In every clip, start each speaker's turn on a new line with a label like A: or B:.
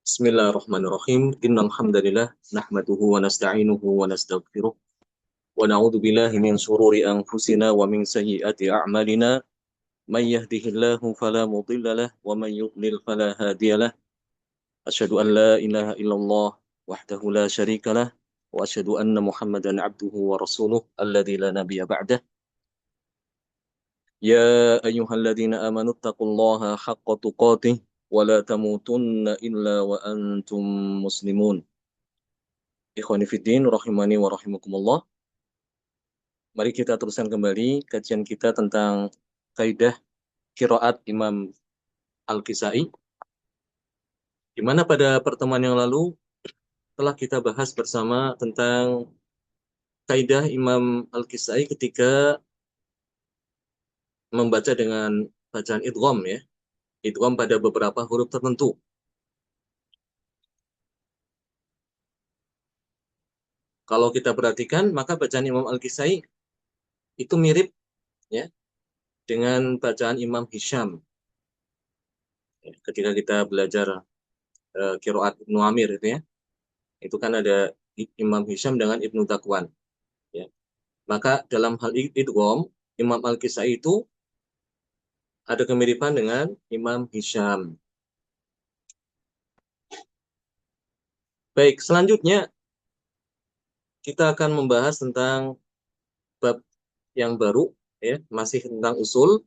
A: Bismillahirrahmanirrahim. Innal hamdalillah nahmaduhu wa nasta'inuhu wa nastaghfiruh wa na'udzu billahi min shururi anfusina wa min sayyiati a'malina. May yahdihillahu fala mudilla lahu wa may yudlil fala hadiya lahu. Asyhadu an la ilaha illallah wahdahu la syarika lah wa asyhadu anna Muhammadan 'abduhu wa rasuluh alladzi la nabiyya ba'dah. Ya ayyuhalladzina amanu taqullaha haqqa tuqatih wa la tamutunna illa wa antum muslimun. Ikhwani fiddin, rahimani wa rahimakumullah. Mari kita teruskan kembali kajian kita tentang kaidah qiraat Imam Al-Kisai, di mana pada pertemuan yang lalu telah kita bahas bersama tentang kaidah Imam Al-Kisai ketika membaca dengan bacaan idgham ya. Idgham pada beberapa huruf tertentu. Kalau kita perhatikan, maka bacaan Imam Al-Kisai itu mirip ya dengan bacaan Imam Hisham. Ketika kita belajar qiraat Ibnu Amir itu ya. Itu kan ada Imam Hisham dengan Ibnu Dakwan. Ya. Maka dalam hal idgham, Imam Al-Kisai itu ada kemiripan dengan Imam Hisham. Baik, selanjutnya kita akan membahas tentang bab yang baru, ya, masih tentang usul,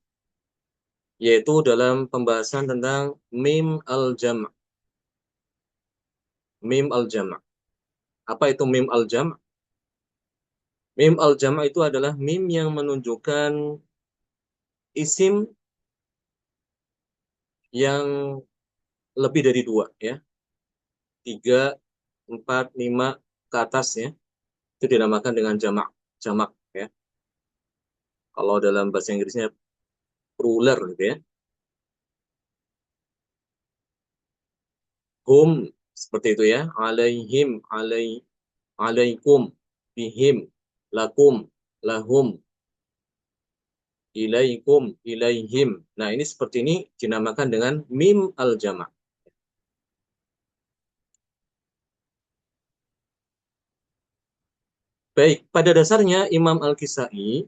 A: yaitu dalam pembahasan tentang mim al-jam'. Mim al-jam'. Apa itu mim al-jam'? Mim al-jam' itu adalah mim yang menunjukkan isim yang lebih dari dua, ya. 3, 4, 5 ke atas ya. Itu dinamakan dengan jamak. Jamak ya. Kalau dalam bahasa Inggrisnya plural gitu ya. Hum seperti itu ya. Alaihim, alaikum, bihim, lakum, lahum, ilaikum, ilaihim. Nah, ini seperti ini dinamakan dengan mim al-jamak. Baik, pada dasarnya Imam Al-Kisai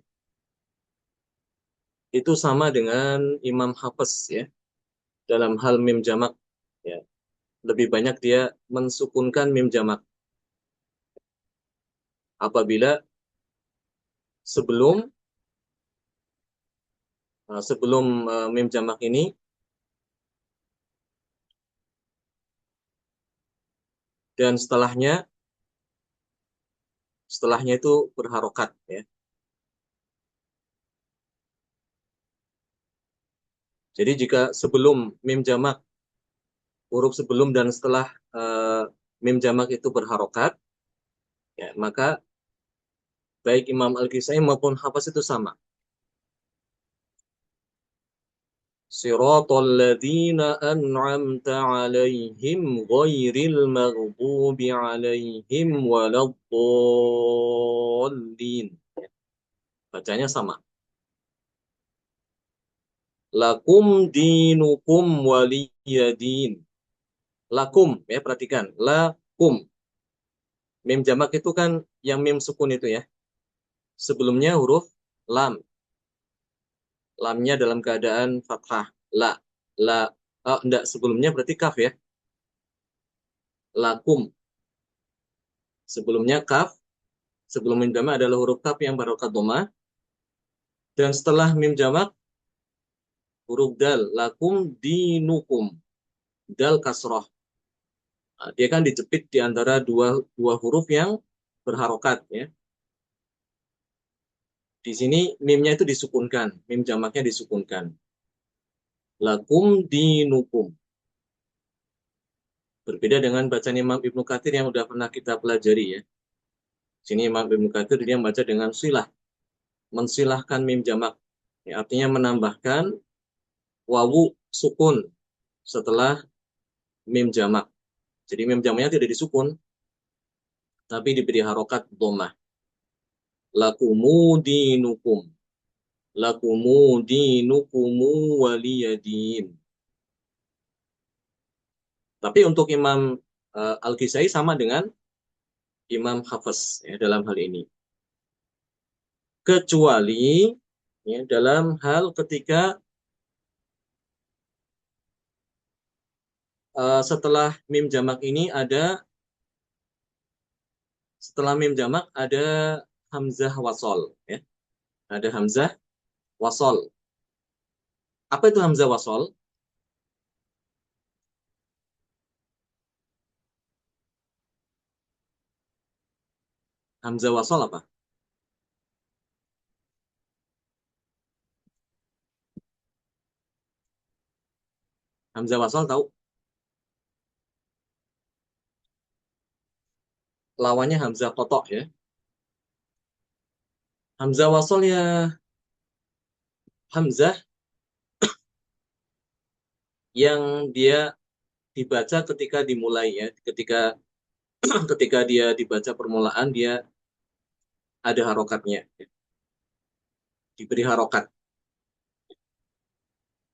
A: itu sama dengan Imam Hafiz ya dalam hal mim jamak ya. Lebih banyak dia mensukunkan mim jamak apabila sebelum mim jamak ini dan setelahnya itu berharokat ya. Jadi jika sebelum mim jamak, huruf sebelum dan setelah mim jamak itu berharokat ya, maka baik Imam Al-Kisai maupun Hafs itu sama. Siratal ladzina an'amta 'alaihim ghairil maghdubi 'alaihim waladdallin. Bacanya sama. Lakum dinukum waliyadin. Lakum ya, perhatikan. Lakum. Mim jamak itu kan yang mim sukun itu ya. Sebelumnya huruf lam. Lamnya dalam keadaan fathah. La. La. Oh, enggak, sebelumnya berarti kaf ya. Lakum. Sebelumnya kaf. Sebelum mim jamak adalah huruf kaf yang barokat dhamma. Dan setelah mim jamak huruf dal. Lakum dinukum. Dal kasroh. Nah, dia kan dijepit di antara dua huruf yang berharokat ya. Di sini mimnya itu disukunkan, mim jamaknya disukunkan. Lakum dinukum. Berbeda dengan bacaan Imam Ibnu Katsir yang sudah pernah kita pelajari ya. Sini Imam Ibnu Katsir dia membaca dengan silah, mensilahkan mim jamak. Ya, artinya menambahkan wawu sukun setelah mim jamak. Jadi mim jamaknya tidak disukun, tapi diberi harokat dhammah. Lakumu dinukum. Lakumu dinukumu waliyadin. Tapi untuk Imam Al-Kisai sama dengan Imam Hafiz ya, dalam hal ini. Kecuali ya, dalam hal ketika setelah mim jamak ini setelah mim jamak ada hamzah wasol ya. Ada hamzah wasol. Apa itu hamzah wasol? Hamzah wasol apa? Hamzah wasol tahu? Lawannya hamzah kotok ya. Hamzah wasol ya hamzah yang dia dibaca ketika dimulai ya. Ketika ketika dia dibaca permulaan dia ada harokatnya, ya. Diberi harokat.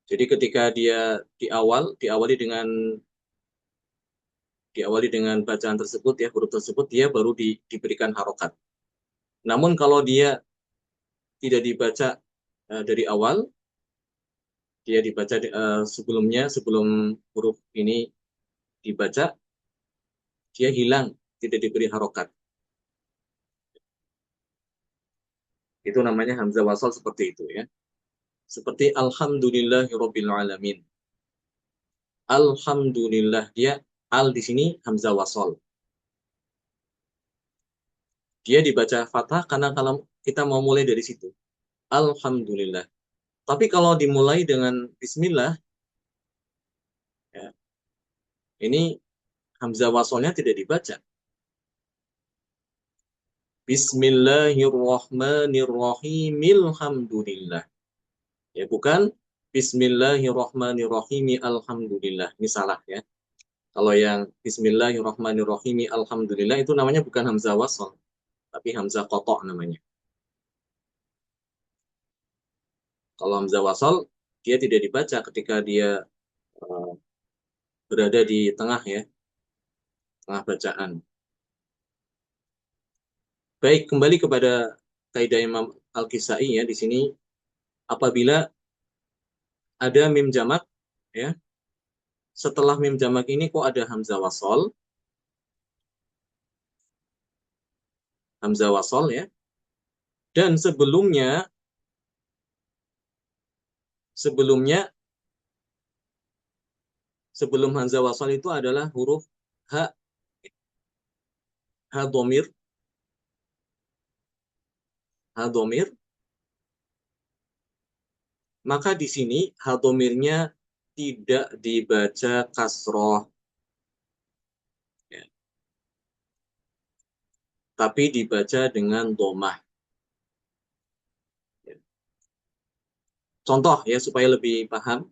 A: Jadi ketika dia diawali dengan bacaan tersebut ya huruf tersebut dia baru diberikan harokat. Namun kalau dia tidak dibaca dari awal, dia dibaca sebelumnya sebelum huruf ini dibaca, dia hilang, tidak diberi harokat. Itu namanya hamzah wasal seperti itu ya. Seperti alhamdulillahirabbil alamin. Alhamdulillah dia al di sini hamzah wasal. Dia dibaca fathah karena kalau kita mau mulai dari situ. Alhamdulillah. Tapi kalau dimulai dengan bismillah, ya, ini hamzah wasalnya tidak dibaca. Bismillahirrahmanirrahim. Alhamdulillah. Ya, bukan Bismillahirrahmanirrahim. Alhamdulillah. Ini salah ya. Kalau yang Bismillahirrahmanirrahim. Alhamdulillah itu namanya bukan hamzah wasal, tapi hamzah qotok namanya. Kalau hamzah wasal, dia tidak dibaca ketika dia uh, berada di tengah ya, tengah bacaan. Baik, kembali kepada kaidah Imam Al-Kisai ya di sini apabila ada mim jamak ya, setelah mim jamak ini kok ada hamzah wasal ya. Dan sebelumnya sebelum hamzah wasal itu adalah huruf ha ha domir ha domir, maka di sini ha domirnya tidak dibaca kasroh ya, tapi dibaca dengan domah. Ya. Contoh ya supaya lebih paham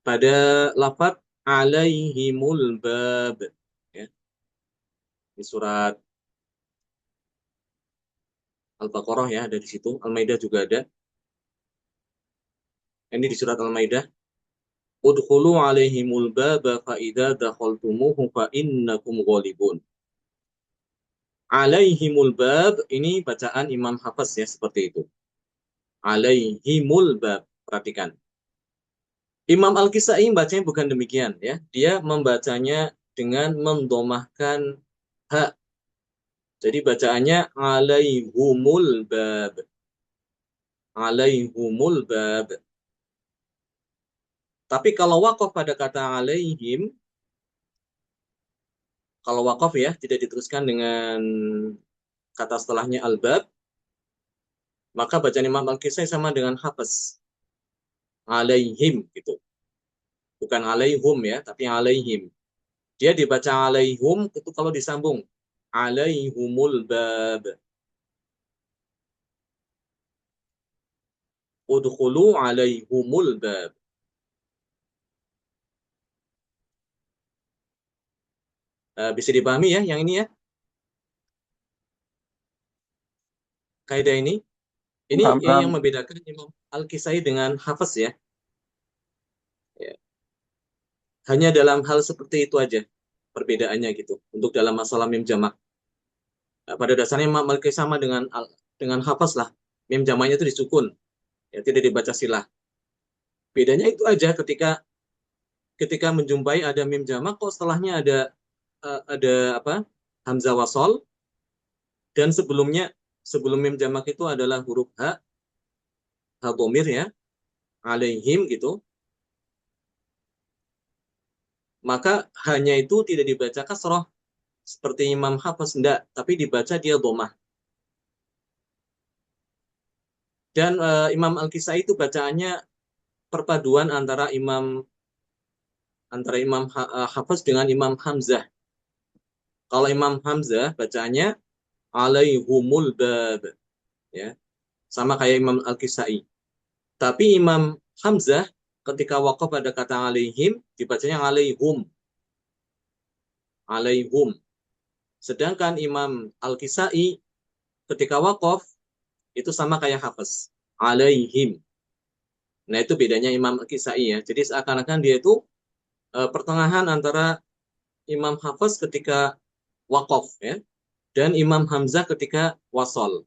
A: pada lafadz alaihimul bab ya, di surat Al-Baqarah ya ada di situ, Al-Maidah juga ada. Ini di surat Al-Maidah. Udkhulu alaihimul baba fa idza dakhaltumuhu fa innakum ghalibun. Alaihimul bab ini bacaan Imam Hafiz ya seperti itu. Alaihimul bab. Perhatikan. Imam Al-Kisai bacanya bukan demikian ya. Dia membacanya dengan mendomahkan ha. Jadi bacaannya alaihumul bab. Alaihumul bab. Tapi kalau wakaf pada kata alaihim, kalau wakaf ya tidak diteruskan dengan kata setelahnya al-bab, maka bacaan Imam Al-Kisai sama dengan Hafiz. Alaihim gitu. Bukan alaihum ya, tapi alaihim. Dia dibaca alaihum itu kalau disambung. Alaihumul bab. Udkhulu alaihumul bab. Bisa dipahami ya yang ini ya, kaidah ini. Ini ya yang
B: Paham.
A: membedakan Imam Al-Kisai dengan Hafiz ya. Ya. Hanya dalam hal seperti itu aja perbedaannya gitu. Untuk dalam masalah mim jamak. Nah, pada dasarnya Imam Maliki sama dengan hafaz lah. Mim jamaknya itu disukun, ya tidak dibaca silah. Bedanya itu aja ketika ketika menjumpai ada mim jamak kok setelahnya ada apa? Hamzah wasol dan sebelum mim jamak itu adalah huruf ha dhamir ya, alaihim gitu. Maka hanya itu tidak dibaca kasroh seperti Imam Hafiz enggak, tapi dibaca dia dhammah. Dan Imam Al-Kisai itu bacaannya perpaduan antara Imam Hafiz dengan Imam Hamzah. Kalau Imam Hamzah bacaannya alaihumul bab, ya, sama kayak Imam Al-Kisai. Tapi Imam Hamzah ketika waqaf pada kata alaihim dibacanya alaihum, alaihum. Sedangkan Imam Al-Kisai ketika waqaf itu sama kayak Hafiz, alaihim. Nah, itu bedanya Imam Al-Kisai ya. Jadi seakan-akan dia itu pertengahan antara Imam Hafiz ketika waqaf ya dan Imam Hamzah ketika wasol.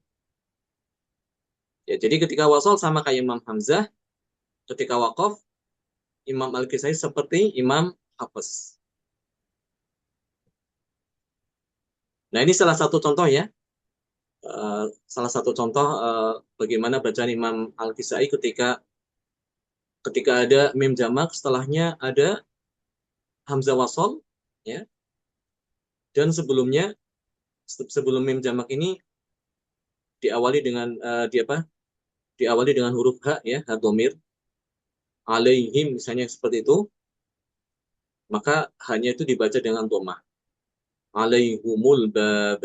A: Ya, jadi ketika wasol sama kayak Imam Hamzah, ketika waqaf Imam Al-Kisai seperti Imam Hafiz. Nah, ini salah satu contoh ya. Salah satu contoh bagaimana bacaan Imam Al-Kisai ketika ada mim jamak setelahnya ada hamzah wasol ya dan sebelum mim jamak ini diawali dengan di apa? Diawali dengan huruf ha ya, ha dhamir alaihim misalnya seperti itu, maka hanya itu dibaca dengan dhammah. Alaihumul bab,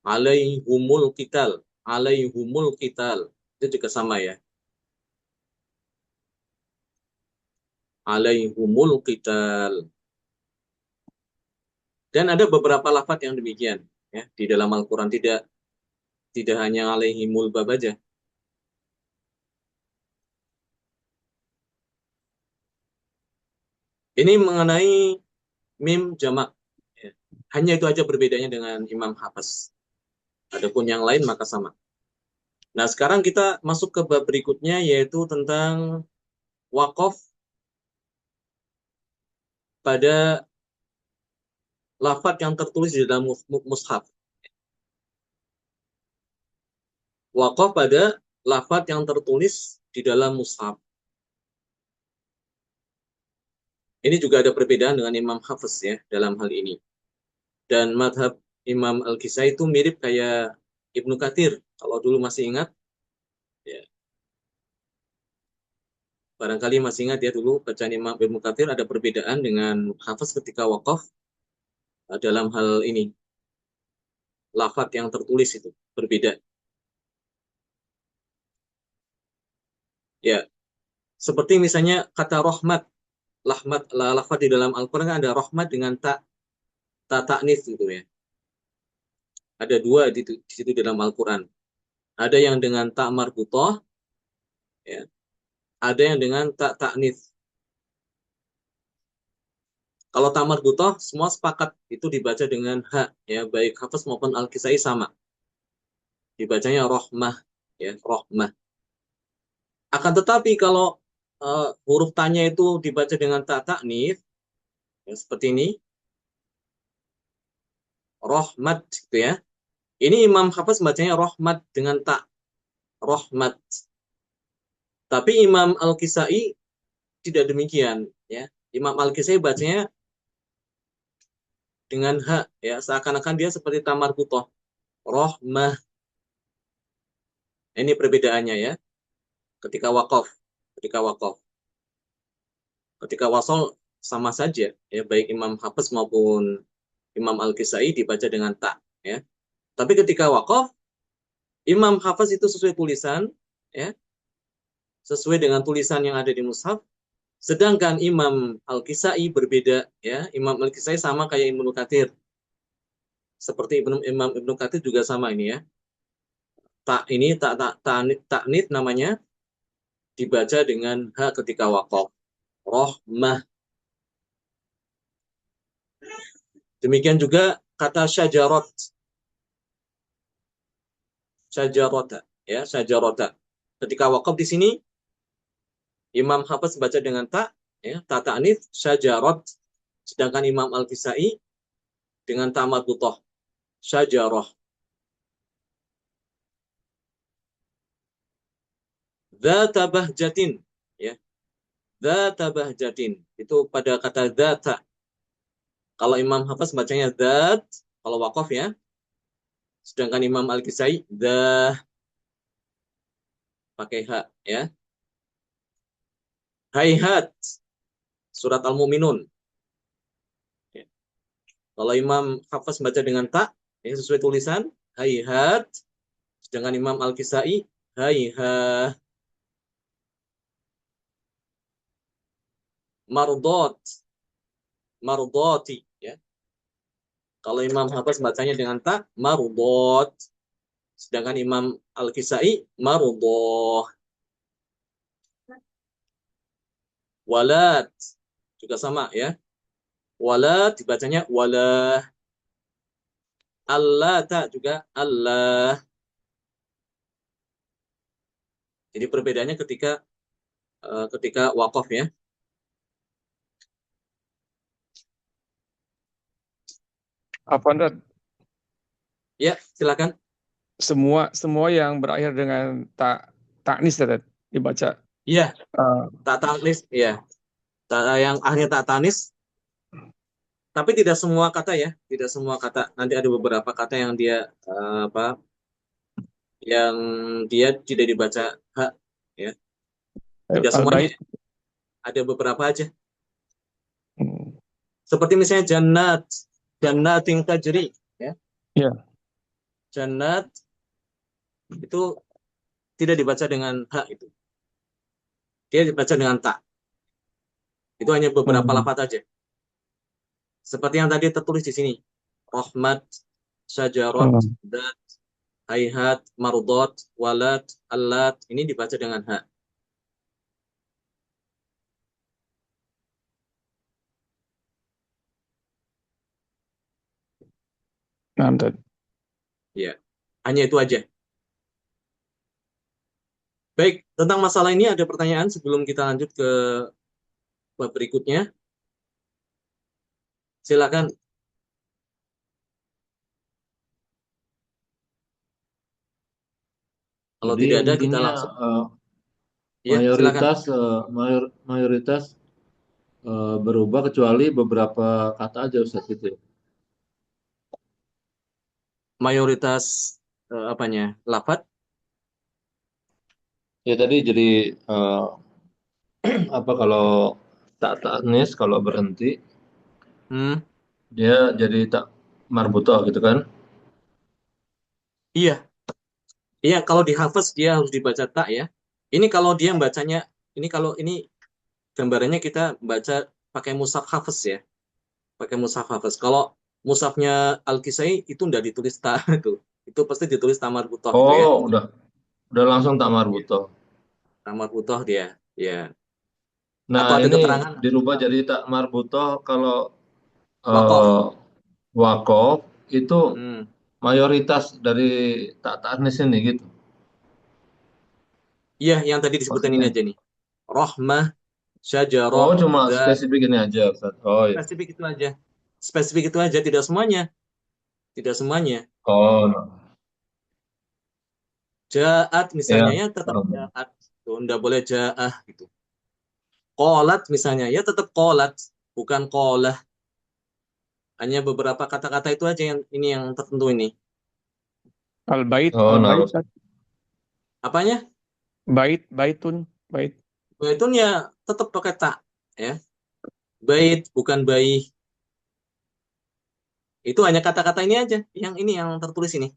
A: alaihumul qital, alaihumul qital. Itu juga sama ya. Alaihumul qital. Dan ada beberapa lafaz yang demikian ya di dalam Al-Qur'an tidak tidak hanya alaihimul bab aja. Ini mengenai mim jamak. Ya. Hanya itu aja berbedanya dengan Imam Hafiz. Adapun yang lain maka sama. Nah, sekarang kita masuk ke bab berikutnya yaitu tentang wakaf pada lafaz yang tertulis di dalam mushaf. Wakaf pada lafaz yang tertulis di dalam mushaf. Ini juga ada perbedaan dengan Imam Hafiz ya dalam hal ini. Dan madhab Imam Al-Kisai itu mirip kayak Ibnu Katsir. Kalau dulu masih ingat, ya, barangkali masih ingat ya dulu bacaan Imam Ibnu Katsir ada perbedaan dengan Hafiz ketika wakaf dalam hal ini. Lafaz yang tertulis itu berbeda. Ya, seperti misalnya kata rahmat, lafaz di dalam Al-Qur'an kan ada rahmat dengan ta ta'nits gitu ya. Ada dua di situ dalam Al-Qur'an. Ada yang dengan ta marbutah ya. Ada yang dengan ta ta'nits. Kalau ta marbutah semua sepakat itu dibaca dengan ha ya, baik Hafiz maupun Al-Kisai sama. Dibacanya rahmah ya, rahmah. Akan tetapi kalau huruf tanya itu dibaca dengan ta ta'nits ya, seperti ini, rahmat gitu ya. Ini Imam Hafiz bacanya rahmat dengan ta, rahmat. Tapi Imam Al-Kisai tidak demikian ya. Imam Al-Kisai bacanya dengan ha ya, seakan-akan dia seperti tamar butoh, rahmah. Ini perbedaannya ya. Ketika wakaf, ketika wakaf, ketika wasol sama saja ya, baik Imam Hafiz maupun Imam Al-Kisai dibaca dengan ta ya. Tapi ketika wakaf, Imam Hafiz itu sesuai tulisan ya, sesuai dengan tulisan yang ada di mushaf. Sedangkan Imam Al-Kisai berbeda ya. Imam Al-Kisai sama kayak Ibnu Katsir. Seperti Imam Ibnu Katsir juga sama ini ya. Tak ini tak tak taknit namanya dibaca dengan ha ketika wakaf. Rahmah. Demikian juga kata syajarot. Syajarota. Ya, syajarota. Ketika wakaf di sini, Imam Hafiz baca dengan ta, ya, ta ta'nits, syajarot. Sedangkan Imam Al-Kisai dengan ta marbutoh, syajarah. Dzata bahjatin, ya. Dzata bahjatin. Itu pada kata dzata. Kalau Imam Hafiz bacanya dzat, kalau wakaf ya. Sedangkan Imam Al-Kisai dah pakai hak ya. Hayhat, surat Al-Mu'minun. Ya. Kalau Imam Hafiz baca dengan tak, ya, sesuai tulisan, hayhat. Sedangkan Imam Al-Kisai hayha. Mardot, mardoti ya. Kalau Imam Hafiz bacanya dengan tak, mardot. Sedangkan Imam Al-Kisai mardoh. Walad juga sama ya. Walad dibacanya walah. Allah tak juga Allah. Jadi perbedaannya ketika wakaf ya.
B: Apa Ustaz?
A: Ya, silakan.
B: Semua yang berakhir dengan taknis Ustaz, dibaca.
A: Iya,
B: eh,
A: tak tanis, ya. Yang akhirnya tak tanis, tapi tidak semua kata ya, tidak semua kata. Nanti ada beberapa kata yang dia apa? Yang dia tidak dibaca hak, ya. Tidak semuanya,
B: Al-Bait.
A: ada beberapa aja.
B: Hmm.
A: Seperti misalnya jannat, jannatin tajri, ya.
B: Ya.
A: Jannat itu tidak dibaca dengan hak itu. Dia dibaca dengan tak. Itu hanya beberapa
B: Hmm.
A: lafaz aja. Seperti yang tadi tertulis di sini. Rahmat, syajarat,
B: Hmm.
A: dat, hayhat, mardot, walad, allat. Ini dibaca dengan ha.
B: Nah, Ustaz.
A: Ya, hanya itu aja. Baik, tentang masalah ini ada pertanyaan sebelum kita lanjut ke bab berikutnya. Silakan. Kalau
C: Jadi
A: tidak ada, kita
C: intinya
A: langsung.
C: eh,
A: Ya, silakan.
C: mayoritas berubah kecuali beberapa kata aja Ustaz gitu ya.
A: Mayoritas apanya? Lafat.
C: Ya tadi jadi eh, apa kalau tak taknis kalau berhenti
A: Hmm,
C: dia jadi tak marbutoh gitu kan.
A: iya. Iya, kalau dihafaz dia harus dibaca tak ya. Ini kalau dia bacanya, ini kalau ini gambarannya kita baca pakai mushaf hafaz ya. Pakai mushaf hafaz. Kalau mushafnya Al-Kisai itu udah ditulis ta itu. Itu pasti ditulis tamar butoh itu ya.
C: Oh, udah langsung tak marbutoh.
A: Tamar butoh dia. Ya.
C: Nah,
A: Atau ada
C: ini
A: keterangan
C: dirubah jadi tak marbutoh kalau
A: wakof.
C: eh, wakof itu
A: Hmm.
C: mayoritas dari tak taknis ini gitu.
A: Iya, yang tadi disebutkan ini
C: Maksudnya.
A: aja nih. Rohmah, syajaroh,
C: Oh, cuma
A: dat.
C: spesifik ini aja, Ustaz. Oh, ya.
A: Spesifik itu aja. Spesifik itu aja, tidak semuanya. Tidak semuanya.
C: Oh, no.
A: Ja'at misalnya
C: Ya.
A: ya tetap
C: Paham.
A: ja'at. Tuh, nggak boleh ja'ah gitu. Qolat misalnya ya tetap qolat. Bukan qolah. Hanya beberapa kata-kata itu aja yang ini yang tertentu ini.
B: Al-Bait,
C: Oh,
B: Al-Bait,
C: naruh.
B: Ustaz.
A: Apanya?
B: Baitun, bait.
A: Itu ya tetap pakai tak. Ya. Bait, bukan bayi. Itu hanya kata-kata ini aja. Yang ini yang tertulis ini.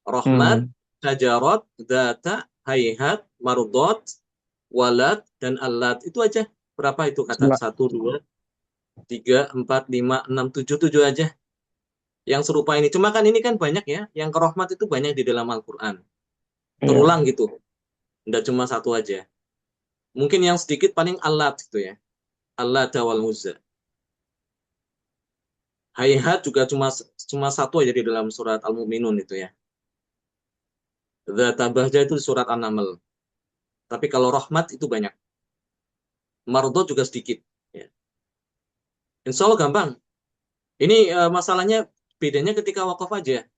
A: Rahmat,
B: Hmm.
A: syajarot, data, hayhat, mardot, walad, dan allat. Itu aja. Berapa itu kata?
B: Sela-
A: Satu, dua, tiga, empat, lima, enam, tujuh. Tujuh aja. Yang serupa ini. Cuma kan ini kan banyak ya. Yang ke rahmat itu banyak di dalam Al-Quran.
B: Iya.
A: Terulang gitu. Nggak cuma satu aja. Mungkin yang sedikit paling allat gitu ya. Al-Lata wal Uzza. Hayhat juga cuma satu aja di dalam surat Al-Mu'minun itu ya. Dzata Bahjah itu di surat An-Naml. Tapi kalau rahmat itu banyak. Mardot juga sedikit. Ya. Insya Allah gampang. Ini masalahnya bedanya ketika wakaf aja.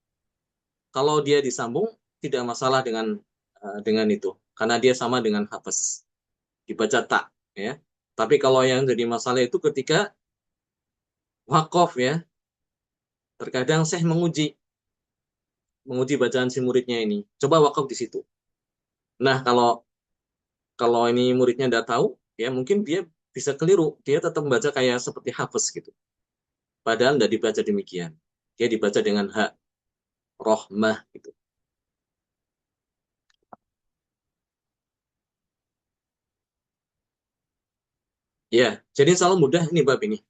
A: Kalau dia disambung tidak masalah dengan itu, karena dia sama dengan hafaz, dibaca tak, ya. Tapi kalau yang jadi masalah itu ketika wakaf ya, terkadang saya menguji bacaan si muridnya ini. Coba wakaf di situ. Nah, kalau kalau ini muridnya tidak tahu, ya mungkin dia bisa keliru. Dia tetap membaca kayak seperti hafaz gitu. Padahal tidak dibaca demikian. Dia dibaca dengan hak, rohmah gitu. Ya, jadi selalu mudah ini bab ini.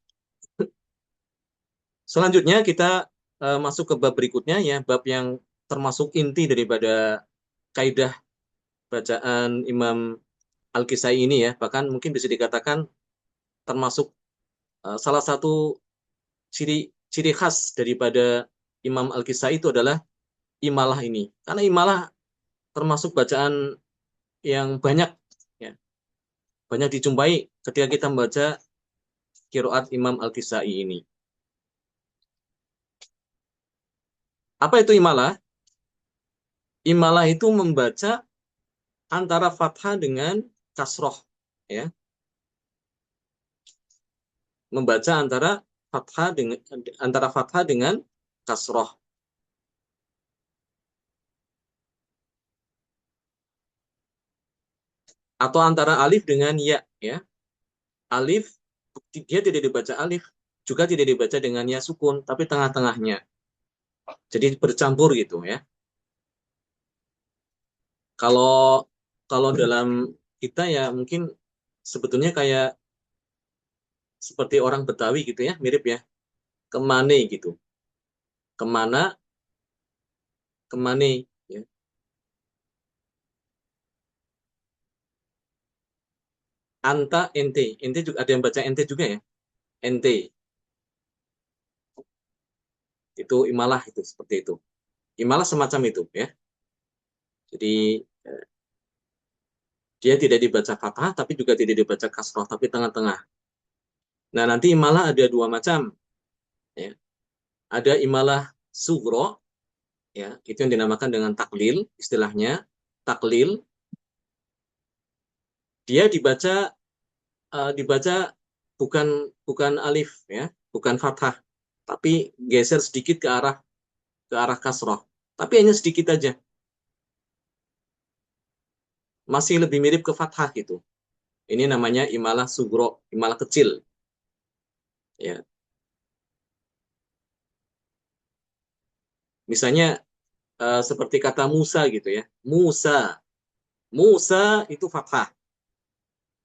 A: Selanjutnya kita masuk ke bab berikutnya ya, bab yang termasuk inti daripada kaidah bacaan Imam Al-Kisai ini ya, bahkan mungkin bisa dikatakan termasuk salah satu ciri ciri khas daripada Imam Al-Kisai itu adalah imalah ini. Karena imalah termasuk bacaan yang banyak ya, banyak dijumpai ketika kita membaca qiraat Imam Al-Kisai ini. Apa itu imalah? Imalah itu membaca antara fathah dengan kasroh ya, membaca antara fathah dengan kasroh, atau antara alif dengan ya ya. Alif dia tidak dibaca alif, juga tidak dibaca dengan ya sukun, tapi tengah-tengahnya, jadi bercampur gitu ya. Kalau kalau dalam kita ya mungkin sebetulnya kayak seperti orang Betawi gitu ya, mirip ya, kemane gitu, kemana, kemane ya. Anta, ente, ente juga ada yang baca ente juga ya, ente itu imalah, itu seperti itu. Imalah semacam itu ya. Jadi eh, dia tidak dibaca fathah tapi juga tidak dibaca kasroh, tapi tengah-tengah. Nah, nanti imalah ada dua macam ya. Ada imalah sugro ya, itu yang dinamakan dengan taklil, istilahnya taklil. Dia dibaca bukan bukan alif ya, bukan fathah, tapi geser sedikit ke arah kasroh. Tapi hanya sedikit aja. Masih lebih mirip ke fathah gitu. Ini namanya imalah sugro, imalah kecil ya. Misalnya seperti kata Musa gitu ya. Musa. Musa itu fathah.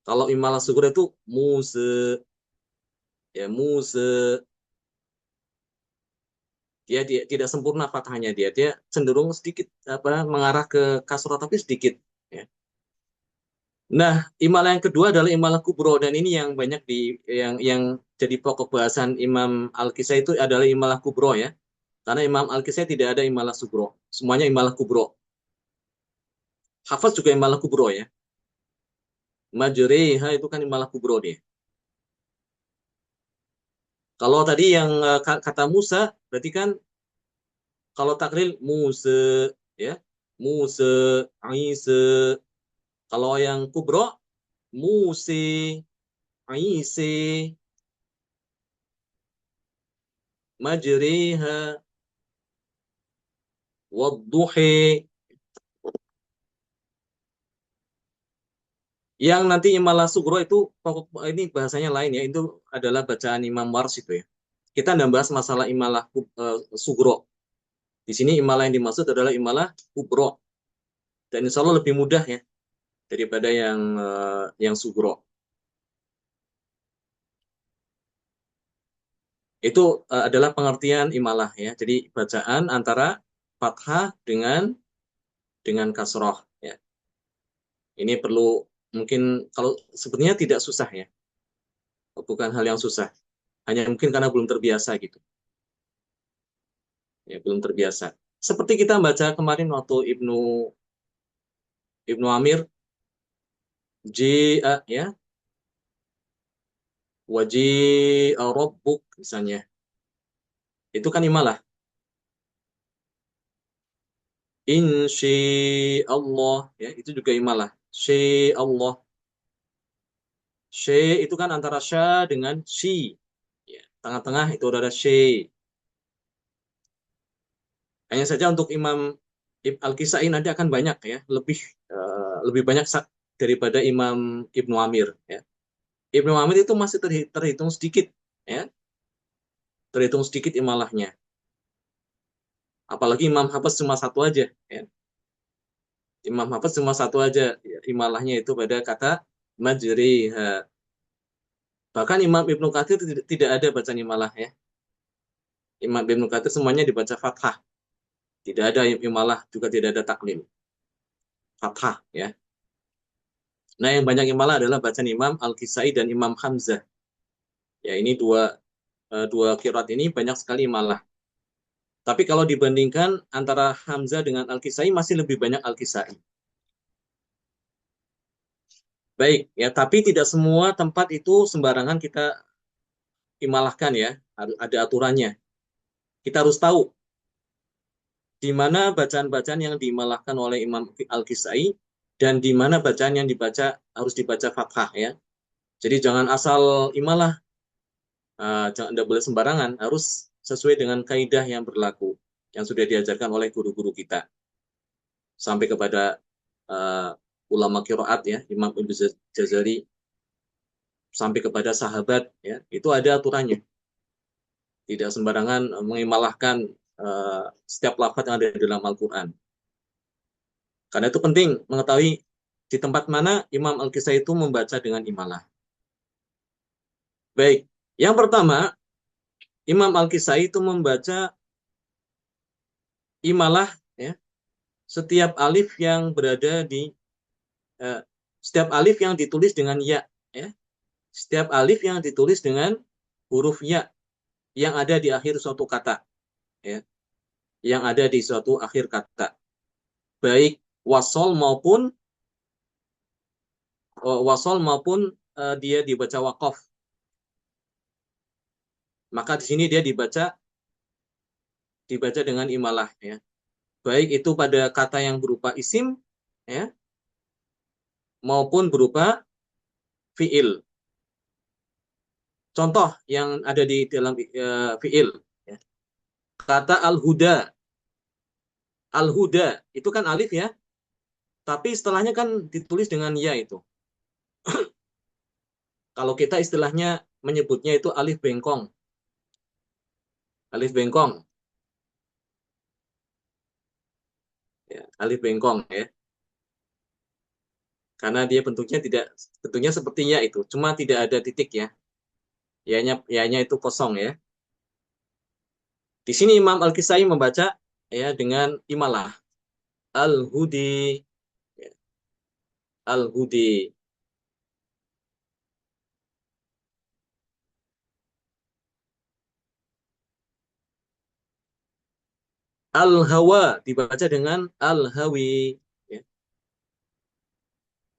A: Kalau imalah sugro itu Musa, ya Musa. Dia tidak sempurna fathahnya, dia cenderung sedikit apa mengarah ke kasroh tapi sedikit ya. Nah, imalah yang kedua adalah imalah kubro, dan ini yang banyak yang jadi pokok bahasan Imam Al-Kisai itu adalah imalah kubro ya. Karena Imam Al-Kisai tidak ada imalah sugro, semuanya imalah kubro. Hafaz juga imalah kubro ya. Majreha itu kan imalah kubro dia. Kalau tadi yang kata Musa, berarti kan kalau takril Musa ya, Musa, Isa. Kalau yang kubro, Musi, Isi, Majriha, Wadduhi. Yang nanti imalah sugro itu pokok ini bahasanya lain ya, itu adalah bacaan Imam Wars itu ya. Kita tidak bahas masalah imalah sugro. Di sini imalah yang dimaksud adalah imalah kubro, dan insya Allah lebih mudah ya daripada yang sugro. Itu adalah pengertian imalah ya. Jadi bacaan antara fathah dengan kasroh ya. Ini perlu, mungkin kalau sebenarnya tidak susah ya. bukan hal yang susah. Hanya mungkin karena belum terbiasa gitu. Ya, belum terbiasa. Seperti kita baca kemarin waktu Ibnu Amir, ya, Rabbuk misalnya. Itu kan imalah. Allah, ya, itu juga imalah. Allah. Itu kan antara sya dengan shi. Ya, tengah-tengah itu ada shi. Hanya saja untuk Imam Al-Kisai nanti akan banyak ya, lebih banyak daripada Imam Ibnu Amir ya. Ibnu Amir itu masih terhitung sedikit ya, terhitung sedikit imalahnya. Apalagi Imam Hafiz cuma satu aja ya. Imam Hafiz cuma satu aja ya, imalahnya itu pada kata majriha. Bahkan Imam Ibnu Katsir tidak ada bacaan imalah ya. Imam Ibnu Katsir semuanya dibaca fathah. Tidak ada imalah, juga tidak ada taklim. Fathah ya. Nah, yang banyak imalah adalah bacaan Imam Al-Kisai dan Imam Hamzah. Ya, ini dua qiraat ini banyak sekali imalah. Tapi kalau dibandingkan antara Hamzah dengan Al-Kisai masih lebih banyak Al-Kisai. Baik, ya, tapi tidak semua tempat itu sembarangan kita imalahkan ya. Ada aturannya. Kita harus tahu di mana bacaan-bacaan yang diimalahkan oleh Imam Al-Kisai dan di mana bacaan yang harus dibaca fathah ya. Jadi jangan asal imalah, jangan, tidak boleh sembarangan, harus sesuai dengan kaidah yang berlaku yang sudah diajarkan oleh guru-guru kita sampai kepada uh, ulama qiraat ya, Imam Ibnu Jazari, sampai kepada sahabat ya, itu ada aturannya. Tidak sembarangan mengimalahkan setiap lafaz yang ada di dalam Al-Qur'an. Karena itu penting mengetahui di tempat mana Imam Al-Kisai itu membaca dengan imalah. Baik, yang pertama, Imam Al-Kisai itu membaca imalah ya, setiap alif yang berada di setiap alif yang ditulis dengan ya, ya. Setiap alif yang ditulis dengan huruf ya yang ada di akhir suatu kata, ya. Yang ada di suatu akhir kata. Baik wasol maupun dia dibaca waqaf. Maka di sini dia dibaca dengan imalah ya. Baik itu pada kata yang berupa isim ya maupun berupa fiil. Contoh yang ada di dalam fiil ya. Kata al-huda. Al-huda itu kan alif ya, tapi setelahnya kan ditulis dengan ya itu. Kalau kita istilahnya menyebutnya itu alif bengkong. Alif bengkong. Ya, alif bengkong ya. Karena dia bentuknya sepertinya itu, cuma tidak ada titik ya. Ya-nya itu kosong ya. Di sini Imam Al-Kisai membaca ya dengan imalah. Al-hudi. Ya, Al-hudi. Al-hawa dibaca dengan al-hawi. Ya.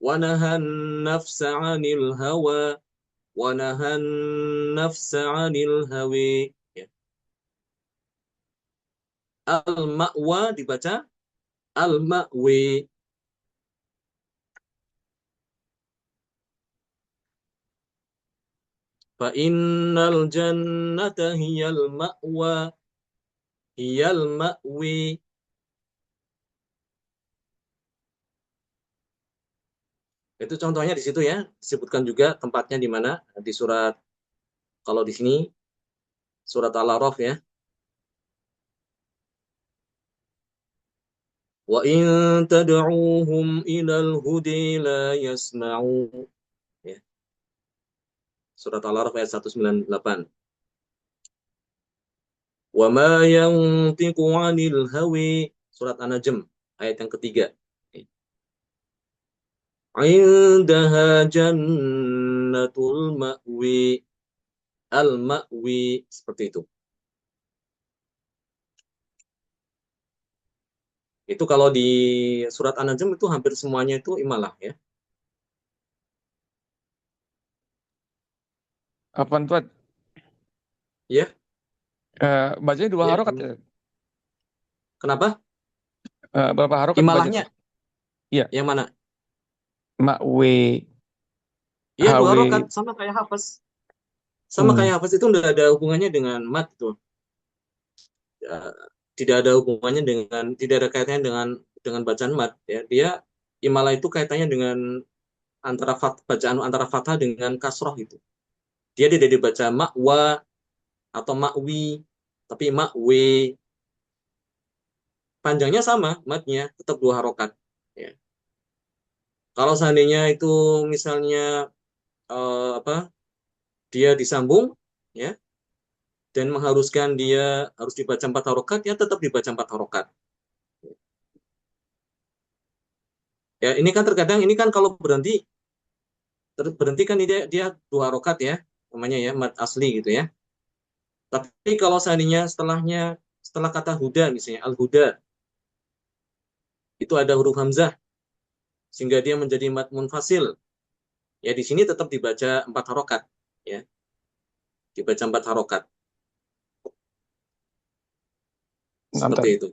A: Wa nahan nafsa 'anil hawa. Wa nahan nafsa 'anil hawi. Ya. Al-ma'wa dibaca al-ma'wi. Fa innal jannata hiyal ma'wa. Hiyal ma'wi. Itu contohnya di situ ya. Disebutkan juga tempatnya di mana di surat, kalau di sini surat Al-A'raf ya. Wa in tad'uuhum ilal hudi la yasma'u. Ya. Surat Al-A'raf ayat 198. Wa ma yantiqu 'anil hawi. Surat An-Najm ayat yang ketiga. Indaha jannatul ma'wi. Al-ma'wi. Seperti itu. Itu kalau di surat An-Najm itu hampir semuanya itu imalah ya.
B: Apaan tuh?
A: Ya,
B: Bacanya dua
A: ya.
B: harokat ya?
A: Kenapa?
B: Berapa harokat baca
A: Imalahnya
B: tuh? Iya,
A: yang mana?
B: makwe,
A: Iya, dua
B: hawe.
A: rokat sama kayak hafaz. Sama
B: Hmm.
A: kayak hafaz itu tidak ada hubungannya dengan mat tuh. Ya, tidak ada hubungannya dengan tidak ada kaitannya dengan bacaan mat ya. Dia imalah itu kaitannya dengan bacaan antara fathah dengan kasroh itu. Dia tidak dibaca makwa atau makwi, tapi makwe. Panjangnya sama, matnya tetap dua harokat. Ya. Kalau seandainya itu misalnya apa dia disambung, ya, dan mengharuskan dia harus dibaca empat harokat, ya tetap dibaca empat harokat. Ya, ini kan terkadang ini kan kalau berhenti kan dia dua harokat ya, namanya ya mat asli gitu ya. Tapi kalau seandainya setelah kata huda misalnya al huda itu ada huruf hamzah sehingga dia menjadi mat munfasil. Ya di sini tetap dibaca empat harokat ya, dibaca empat harokat seperti
B: Mantap.
A: itu.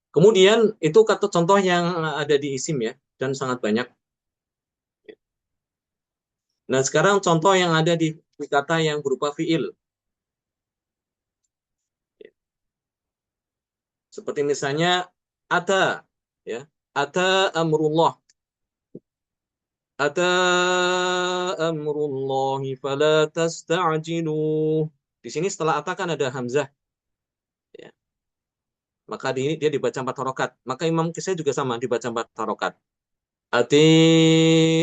A: Kemudian itu kata contoh yang ada di isim ya dan sangat banyak. Nah, sekarang contoh yang ada di kata yang berupa fiil. Seperti misalnya ata ya. Ata amrullah. Ata amrullahi fala tasta'jiluh. Di sini setelah ata kan ada hamzah ya. Maka di ini dia dibaca empat harokat. Maka Imam Kisai juga sama dibaca empat harokat. Ati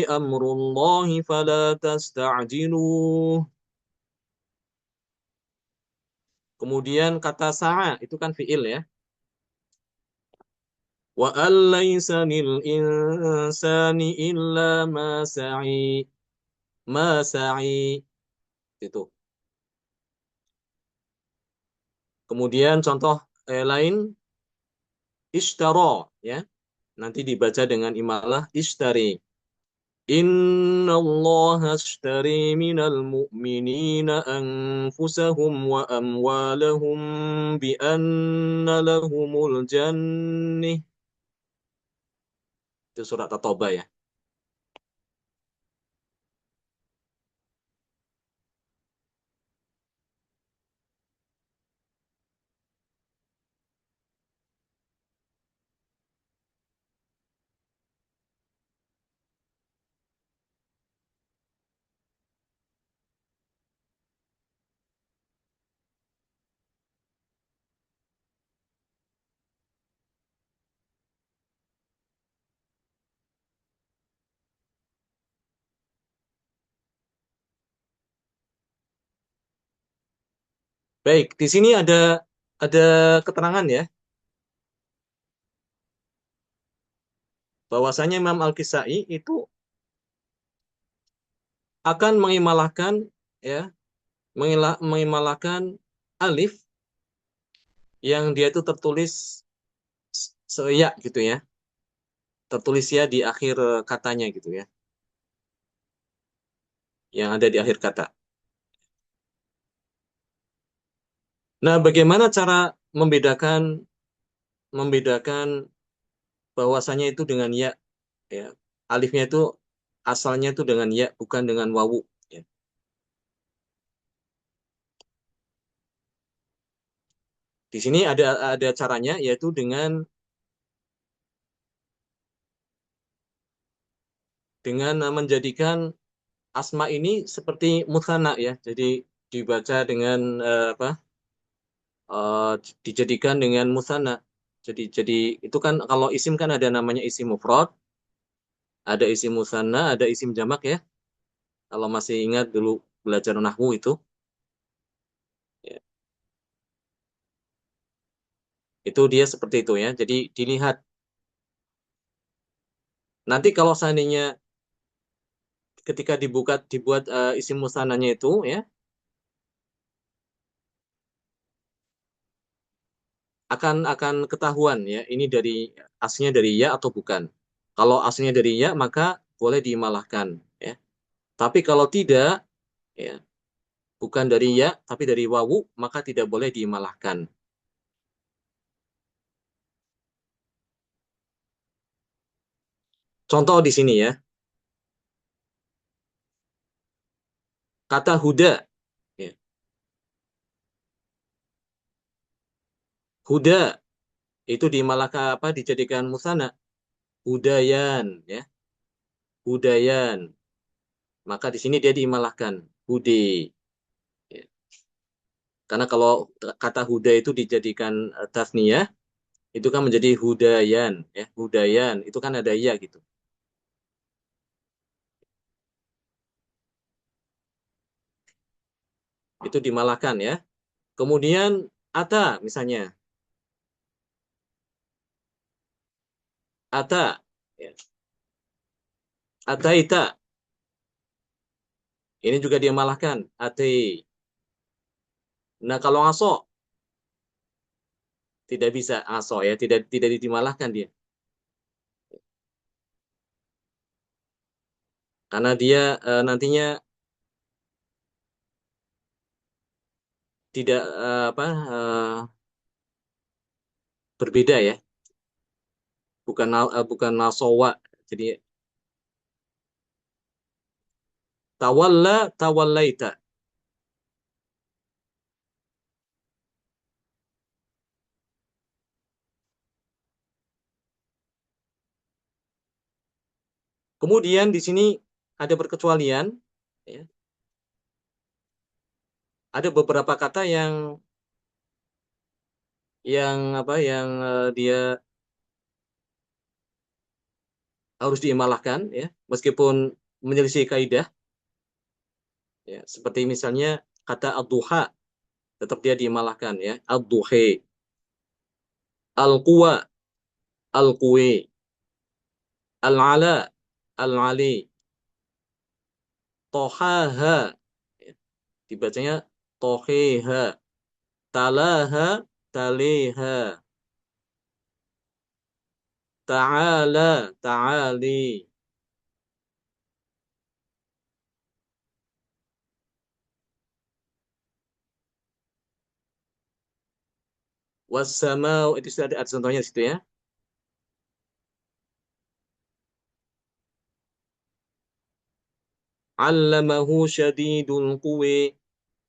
A: amrullahi fala tasta'jiluh. Kemudian kata sa'a itu kan fiil ya. Wa allaysa lil insani illa ma sa'i. Ma sa'i itu. Kemudian contoh lain ishtara ya. Nanti dibaca dengan imalah ishtari. Inna Allah ashtari minal mu'minina anfusahum wa amwalahum bi anna lahumul jannih. Itu surat At-Taubah ya. Baik, di sini ada keterangan ya bahwasanya Imam Al-Kisai itu akan mengimalahkan ya, mengimalahkan alif yang dia itu tertulis seya gitu ya. Tertulis ya di akhir katanya gitu ya. Yang ada di akhir kata. Nah, bagaimana cara membedakan membedakan bahwasanya itu dengan ya ya. Alifnya itu asalnya itu dengan ya bukan dengan wawu ya. Di sini ada caranya yaitu dengan menjadikan asma ini seperti mutsana ya. Jadi dibaca dengan apa? eh, dijadikan dengan mutsana. Jadi itu kan kalau isim kan ada namanya isim mufrad, ada isim musanna, ada isim jamak ya. Kalau masih ingat dulu belajar nahwu itu. Ya. Itu dia seperti itu ya. Jadi dilihat. Nanti kalau seandainya ketika dibuat isim musananya itu ya akan ketahuan ya ini dari aslinya dari ya atau bukan. Kalau aslinya dari ya maka boleh diimalahkan ya. Tapi kalau tidak ya bukan dari ya tapi dari wawu maka tidak boleh diimalahkan. Contoh di sini ya. Kata huda ya. Huda itu diimalahkan apa dijadikan musana hudayan ya. Hudayan. Maka di sini dia diimalahkan hude. Ya. Karena kalau kata huda itu dijadikan tasniyah, itu kan menjadi hudayan, ya. Hudayan itu kan ada ya gitu. Itu dimalahkan ya. Kemudian ata misalnya, ata, ya. Ataita, ini juga dimalahkan, ate. Nah kalau aso tidak bisa aso ya, tidak dimalahkan dia, karena dia nantinya tidak apa berbeda ya, bukan nasowa. Jadi tawalla tawallaita. Kemudian di sini ada perkecualian, ya. Ada beberapa kata yang apa yang dia harus diimalahkan, ya, meskipun menyelisih kaidah, ya, seperti misalnya kata ad-duha tetap dia diimalahkan, ya, ad-duhe, al-quwa, al-quwi, al-ala, al-ali, tohaha, ya, dibacanya toheha, talaha, taliha, ta'ala, ta'ali. Wassamau itu sudah ada contohnya di situ ya. Allamahu syadidul quwi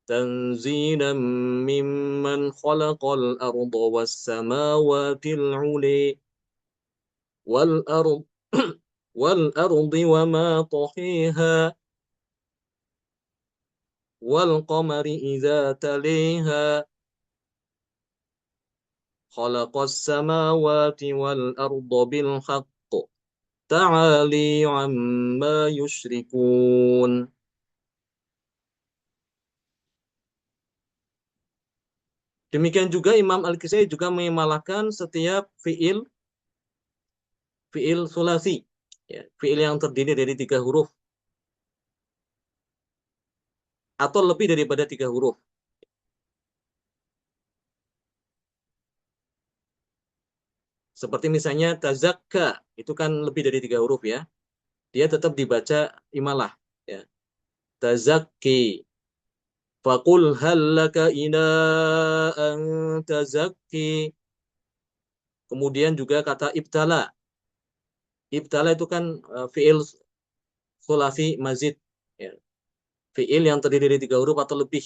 A: tanzilan mimman khalaqal arda was samawatil uli wal ard wal ardi wama tahiha wal qamari idza taliha khalaqas samawati wal arda bil haqq ta'ali amma yusyrikun. Demikian juga Imam Al-Kisai juga mengimalahkan setiap fiil sulasi, ya, fiil yang terdiri dari 3 huruf atau lebih daripada 3 huruf. Seperti misalnya tazakka itu kan lebih dari 3 huruf ya, dia tetap dibaca imalah. Ya. Tazakki, faqul hallaka ila an tazakki. Kemudian juga kata ibtala. Ibtala itu kan fiil sulasi mazid. Ya. Fiil yang terdiri dari 3 huruf atau lebih.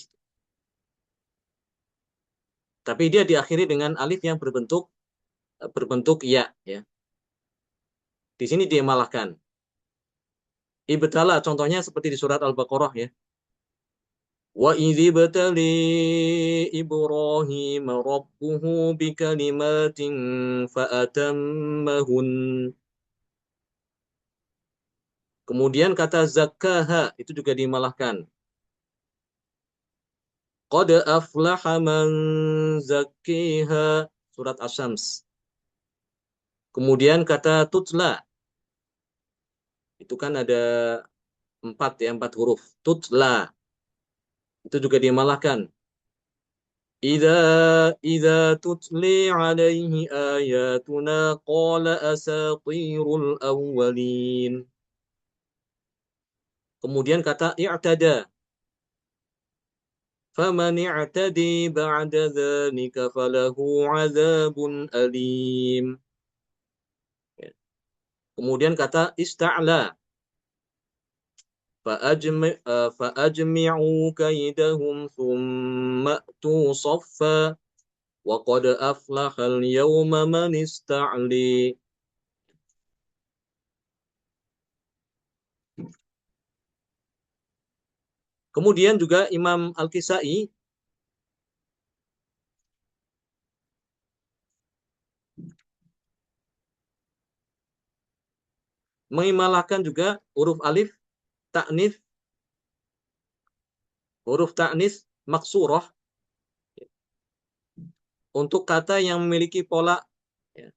A: Tapi dia diakhiri dengan alif yang berbentuk ya, ya. Di sini dia malahkan. Ibtala contohnya seperti di surat Al-Baqarah ya. Wa idzi batali Ibrahim rabbuhu bikalimatin fa'atammahun. Kemudian kata zakkaha itu juga dimalahkan. Qad aflaha man zakkiha. surat Asy-Syams. Kemudian kata tutla, itu kan ada 4 huruf. Tutla, itu juga dimalahkan. Idza tutli alaihi ayatuna qala asatirul awwalin. Kemudian kata i'tada. Faman i'tadi ba'da dzalika falahu 'adzabun alim. Kemudian kata ista'la. فأجمعوا كيدهم ثم أتوا صفا وقد أفلح اليوم من استعلي. Kemudian juga Imam Al-Kisai mengimalahkan juga huruf alif ta'nits, huruf ta'nits maksurah untuk kata yang memiliki pola ya,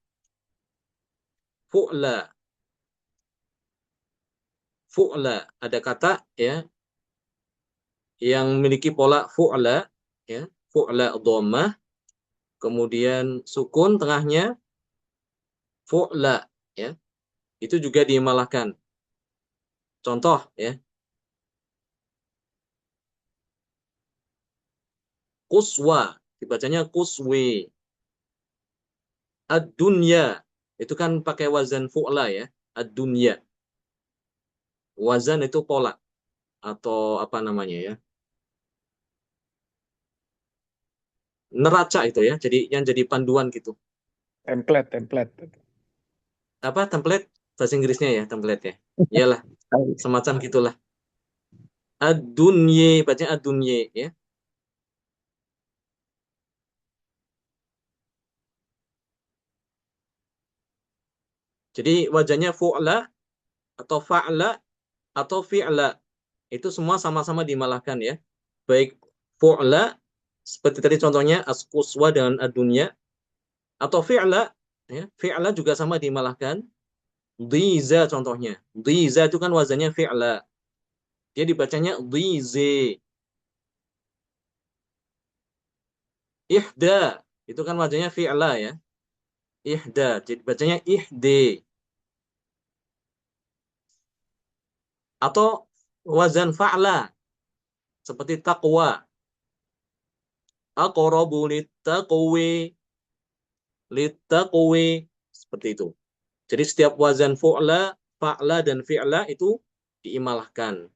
A: fu'la. Fu'la, ada kata ya yang memiliki pola fu'la ya, fu'la dhammah, kemudian sukun tengahnya fu'la ya. Itu juga diimalahkan. Contoh ya. Kuswa, dibacanya kuswi. Ad-dunya, itu kan pakai wazan fu'la ya. Ad-dunya. Wazan itu pola atau apa namanya ya. Neraca itu ya. Jadi yang jadi panduan gitu.
B: Template.
A: Apa template bahasa Inggrisnya ya, template ya. Iyalah, semacam gitulah. Ad-dunye, bacanya ad-dunye ya. Jadi wajahnya fu'la atau fa'la atau fi'la. Itu semua sama-sama dimalahkan ya. Baik fu'la seperti tadi contohnya as-quswa dengan ad-dunya, atau fi'la ya, fi'la juga sama dimalahkan. Dhiza contohnya. Dhiza itu kan wazannya fi'la. Dia dibacanya dhizi. Ihda itu kan wazannya fi'la ya. Ihda jadi bacanya ihdi. Atau wazan fa'la seperti taqwa. Aqrabu littaqwi seperti itu. Jadi setiap wazan fu'la, fa'la dan fi'la itu diimalahkan.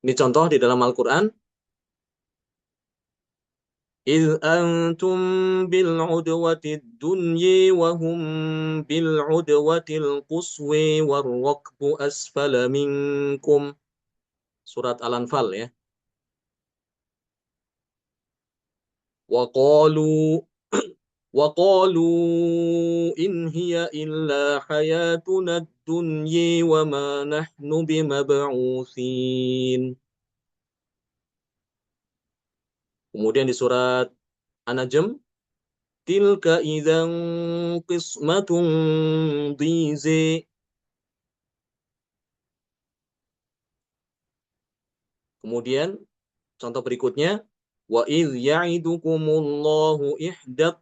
A: Ini contoh di dalam Al-Qur'an. إِذْ أَنْتُمْ بِالْعُدْوَةِ الدُّنْيَا وَهُمْ بِالْعُدْوَةِ الْقُصْوَى وَالرَّكْبُ أَسْفَلَ مِنْكُمْ. Surat Al-Anfal ya. وَقَالُوا إِنْ هِيَ إِلَّا حَيَاتُنَا الدُّنْيَا وَمَا نَحْنُ بِمَبْعُوثِينَ. Kemudian di surat An-Najm, tilka idzan qismatun dhizi. Kemudian contoh berikutnya, wa idz ya'idukumullahu ihda.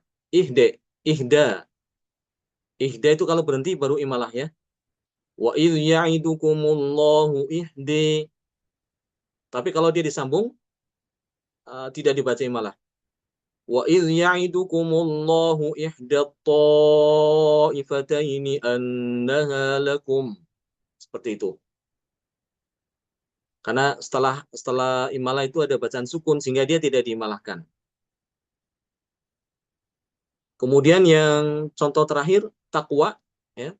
A: Ihda itu kalau berhenti baru imalah ya. Wa idz ya'idukumullahu ihdi. Tapi kalau dia disambung tidak dibaca imalah. Wa idz ya'idukumullahu ihda ta'ifataini annaha lakum. Seperti itu. Karena setelah imalah itu ada bacaan sukun sehingga dia tidak diimalahkan. Kemudian yang contoh terakhir takwa ya.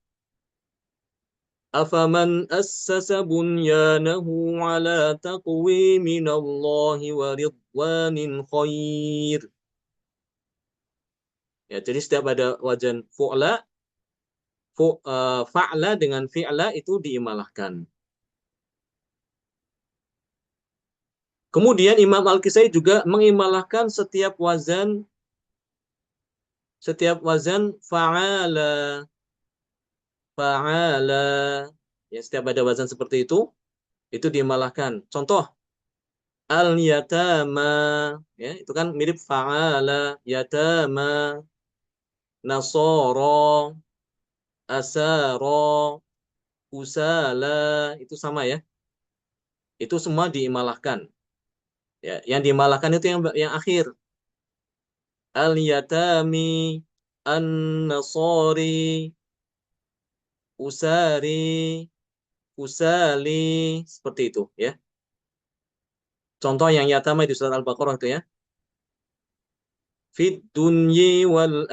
A: Afaman assasa bunyanahu ala taqwi minallahi wa ridwanin khair. Ya, jadi setiap ada wajan fa'la dengan fi'la itu diimalahkan. Kemudian Imam Al-Kisai juga mengimalahkan setiap wazan fa'ala, fa'ala. Ya, setiap ada wazan seperti itu diimalahkan. Contoh al-yatama, ya, itu kan mirip fa'ala, yatama, nasara, asara, usala, itu sama ya. Itu semua diimalahkan. Ya, yang diimalahkan itu yang akhir. Al-yatami, an-nasari, usari, usali, seperti itu ya. Contoh yang yatama di surat Al-Baqarah itu ya. Fid dunyi wal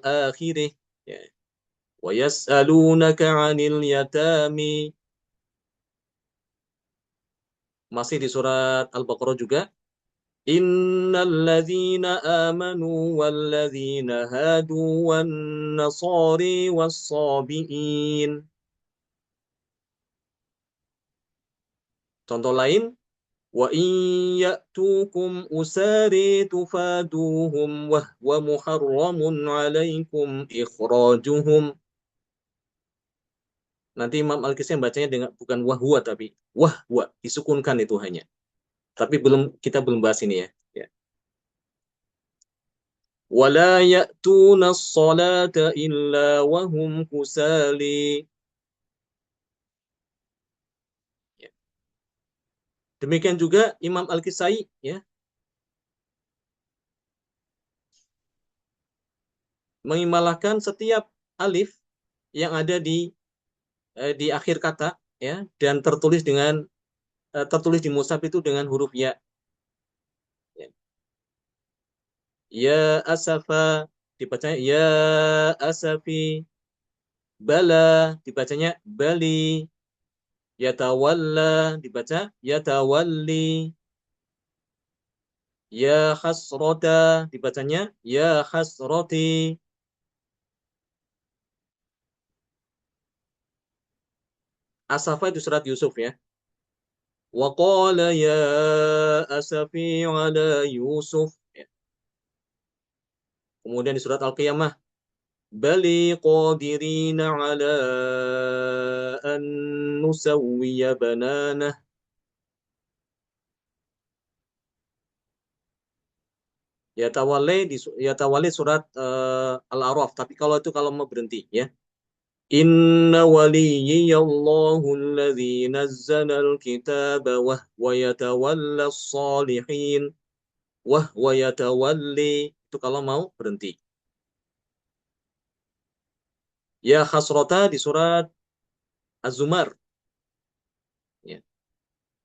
A: akhirih. Ya. Wa yas'alunaka 'anil yatami. Masih di surat Al-Baqarah juga. Innal ladzina amanu wal ladzina hadu wan nasari was-sabiin. Contoh lain, wa in ya'tukum usari tufaduhum wa muharramun 'alaikum ikhrajuhum. Nanti Imam Al-Kisai bacanya dengan bukan wahwa tapi wahwa, disukunkan itu hanya. Tapi kita belum bahas ini ya. Ya. Wala ya'tuna as-salata illa wahum kusali. Ya. Demikian juga Imam Al-Kisai ya, mengimalahkan setiap alif yang ada di akhir kata ya, dan tertulis di mushaf itu dengan huruf ya. Ya, ya asafa dibacanya ya asafi, bala dibacanya bali, yatawalla dibaca yatawalli, ya hasrota dibacanya ya hasroti. Asafa itu surat Yusuf ya. Wa qala ya asafi ala Yusuf. Ya. Kemudian di surat Al-Qiyamah, bali qadirina ala an nusawwiya bananah. Ya tawalli surat Al-A'raf. Tapi kalau mau berhenti ya. Inna waliyallahu alladzi nazzalal kitaba wa yatawalla as-salihin wa yatawalli. Itu kalau mau berhenti. Ya hasrata di surat Az-Zumar. Ya.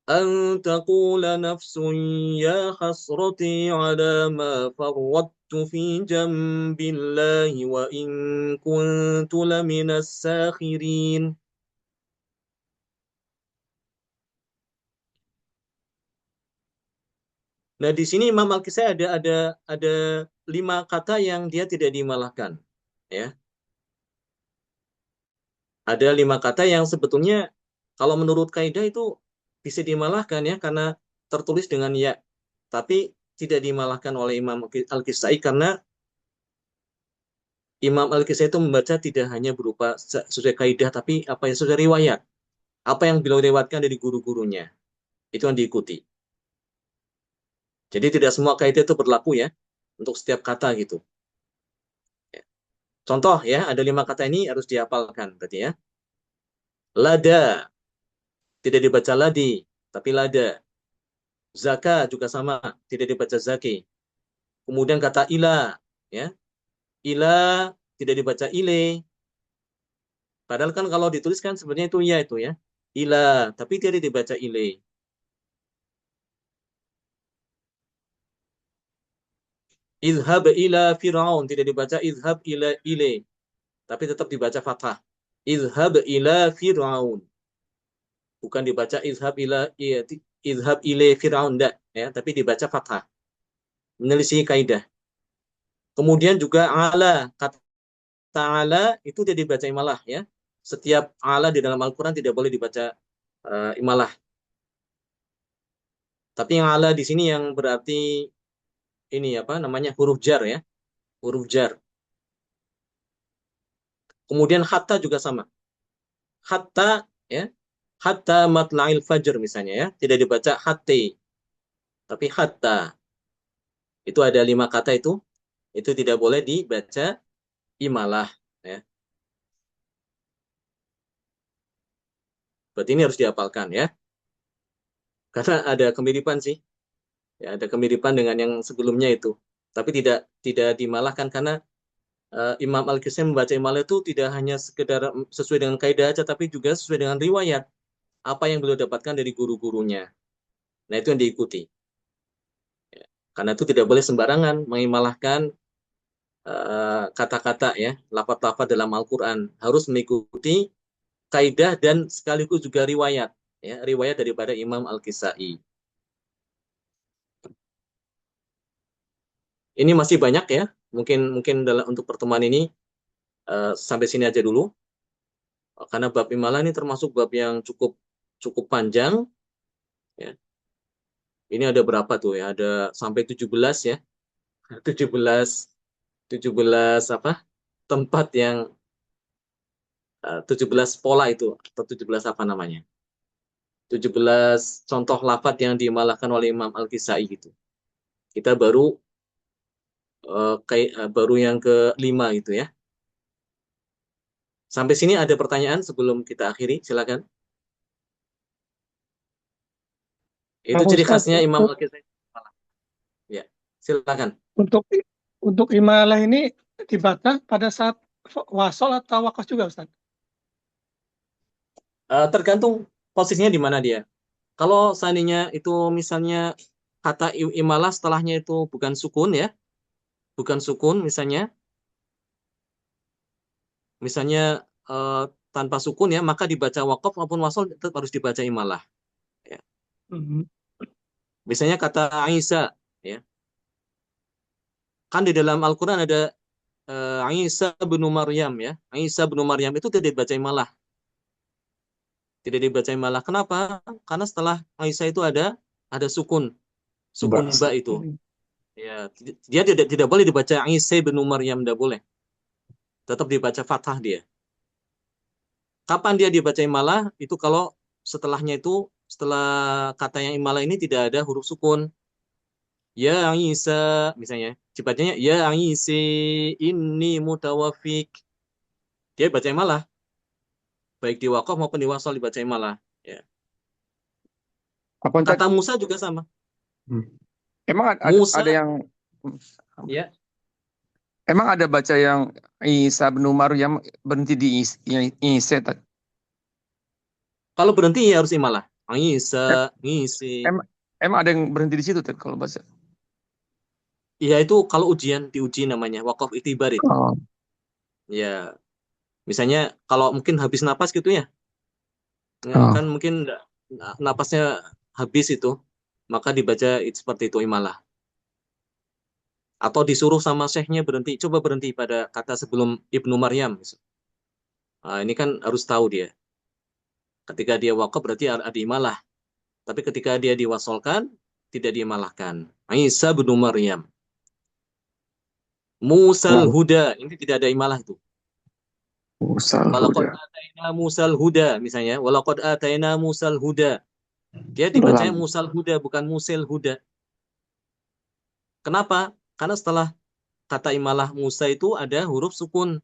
A: An taqula nafsun ya hasrati ala ma farrattu fi jambillahi wa in kuntu laminas sakhirin. Nah, di sini Imam Al-Kisai ada 5 kata yang dia tidak dimalahkan. Ya. Ada 5 kata yang sebetulnya kalau menurut kaidah itu bisa dimalahkan ya karena tertulis dengan ya. Tapi tidak dimalahkan oleh Imam Al-Kisai karena Imam Al-Kisai itu membaca tidak hanya berupa sesuai kaidah tapi apa yang sesuai riwayat. Apa yang beliau riwayatkan dari guru-gurunya. Itu yang diikuti. Jadi tidak semua kaidah itu berlaku ya untuk setiap kata gitu. Contoh ya, ada 5 kata ini harus dihafalkan berarti ya. Lada, tidak dibaca ladi, tapi lada. Zaka juga sama, tidak dibaca zaki. Kemudian kata ila, ya. Ila tidak dibaca ile. Padahal kan kalau dituliskan sebenarnya itu ya itu ya. Ila, tapi tidak dibaca ile. Izhab ila Fir'aun, tidak dibaca izhab ila ile, tapi tetap dibaca fathah. Izhab ila Fir'aun. Bukan dibaca izhab ile Fir'aun enggak, ya, tapi dibaca fathah. Menelisih kaidah. Kemudian juga ala, kata ala itu tidak dibaca imalah ya. Setiap ala di dalam Al-Qur'an tidak boleh dibaca imalah. Tapi yang ala di sini yang berarti ini apa namanya huruf jar ya, huruf jar. Kemudian hatta juga sama. Hatta ya, hatta matla'il fajr misalnya ya, tidak dibaca hatte, tapi hatta. Itu ada 5 kata itu tidak boleh dibaca imalah ya. Berarti ini harus dihafalkan ya. Karena ada kemiripan sih. Ya, ada kemiripan dengan yang sebelumnya itu. Tapi tidak dimalahkan karena Imam Al-Qasimi membaca imalah itu tidak hanya sekedar sesuai dengan kaidah aja, tapi juga sesuai dengan riwayat apa yang beliau dapatkan dari guru-gurunya. Nah, itu yang diikuti. Ya. Karena itu tidak boleh sembarangan mengimalahkan kata-kata ya, lafaz-lafaz dalam Al-Qur'an. Harus mengikuti kaidah dan sekaligus juga riwayat ya, riwayat daripada Imam Al-Kisai. Ini masih banyak ya. Mungkin mungkin dalam untuk pertemuan ini sampai sini aja dulu. Karena bab imalah ini termasuk bab yang cukup cukup panjang ya. Ini ada berapa tuh ya? Ada sampai 17 ya. 17 17 apa? Tempat yang 17 pola itu atau 17 apa namanya? 17 contoh lafadz yang dimalahkan oleh Imam Al-Kisai gitu. Kita baru yang kelima gitu ya. Sampai sini ada pertanyaan sebelum kita akhiri, silakan. Itu
B: Pak
A: ciri
B: Ustadz,
A: khasnya Imam Al-Kisai. Ya, silakan.
B: untuk untuk imalah ini dibaca pada saat wasol atau wakaf juga, Ustadz?
A: Tergantung posisinya di mana dia. Kalau seandainya itu misalnya kata imalah setelahnya itu bukan sukun ya, bukan sukun misalnya eh, tanpa sukun ya, maka dibaca wakaf maupun wasol tetap harus dibaca imalah. Ya.
B: Mhm.
A: Misalnya kata Isa, ya, kan di dalam Al-Quran ada Isa bin Maryam ya, Isa bin Maryam itu tidak dibaca imalah, tidak dibaca imalah. Kenapa? Karena setelah Isa itu ada sukun
C: Mbak.
A: ba itu.
B: Mhm.
A: Ya, dia tidak boleh dibaca Isa bin Maryam, tidak boleh. Tetap dibaca fathah dia. Kapan dia dibaca imalah? Itu kalau setelahnya itu setelah kata yang imalah ini tidak ada huruf sukun. Ya Isa misalnya, dibacanya ya Isa ini mutawafik. Dia baca imalah, baik di wakaf maupun di wasal dibaca imalah. Ya.
B: Apa Ustadz?
A: Kata Musa juga sama.
C: Hmm.
B: Emang
A: Musa,
B: ada yang
A: ya.
B: emang ada baca yang Isa bin Maryam berhenti di Isa tadi?
A: Kalau berhenti ya harus imalah.
B: Em-
A: Isa, ngisi.
B: emang ada yang berhenti di situ tadi kalau baca?
A: Ya itu kalau diuji namanya wakaf itibar itu.
B: Oh.
A: Ya, misalnya kalau mungkin habis napas gitu ya. Ya, kan
B: Oh.
A: mungkin napasnya habis itu, maka dibaca seperti itu imalah. Atau disuruh sama syekhnya berhenti, coba berhenti pada kata sebelum Ibnu Maryam. Nah, ini kan harus tahu dia. Ketika dia wakaf berarti ada imalah. Tapi ketika dia diwasolkan, tidak diimalahkan. Isa bin Maryam. Musal
B: Nah,
A: Huda, ini tidak ada imalah itu.
B: Musal
A: Walaqad
B: Huda.
A: ataina Musal Huda, misalnya. Walaqad ataina Musal Huda. Dia dibacanya
B: Lam.
A: Musal Huda, bukan Musil Huda. Kenapa? Karena setelah kata imalah Musa itu ada huruf sukun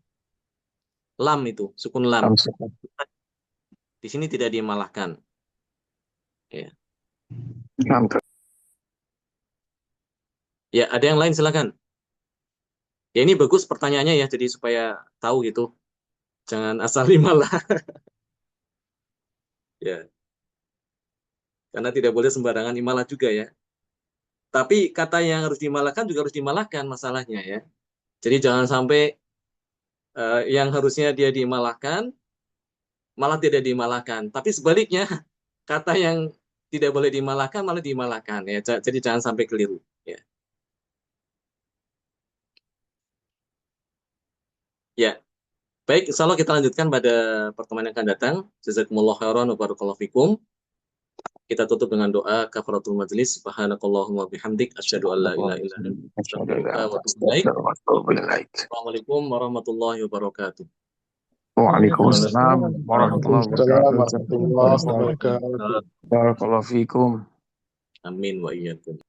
A: lam itu, sukun lam.
B: Lam sukun.
A: Di sini tidak diimalahkan. Ya.
B: Lam.
A: Ya, ada yang lain silakan. Ya ini bagus pertanyaannya ya, jadi supaya tahu gitu. Jangan asal imalah. Ya, karena tidak boleh sembarangan imalah juga ya. Tapi kata yang harus dimalahkan juga harus dimalahkan masalahnya ya. Jadi jangan sampai yang harusnya dia dimalahkan malah tidak dimalahkan. Tapi sebaliknya kata yang tidak boleh dimalahkan malah dimalahkan ya. Jadi jangan sampai keliru. Ya. Ya, baik, insya Allah kita lanjutkan pada pertemuan yang akan datang. Jazakumullah khairan wa barakallahu fikum. Kita tutup dengan doa kafaratul majlis. Subhanakallahumma bihamdik asyhadu an la ilaha illa anta astaghfiruka wa atubu ilaik. Assalamualaikum warahmatullahi wabarakatuh.
B: Waalaikumsalam warahmatullahi
D: Waalaikumsalam
B: wabarakatuh.
D: warahmatullahi wabarakatuh.
B: Barakallahu fiikum.
A: Amin wa iyyakum.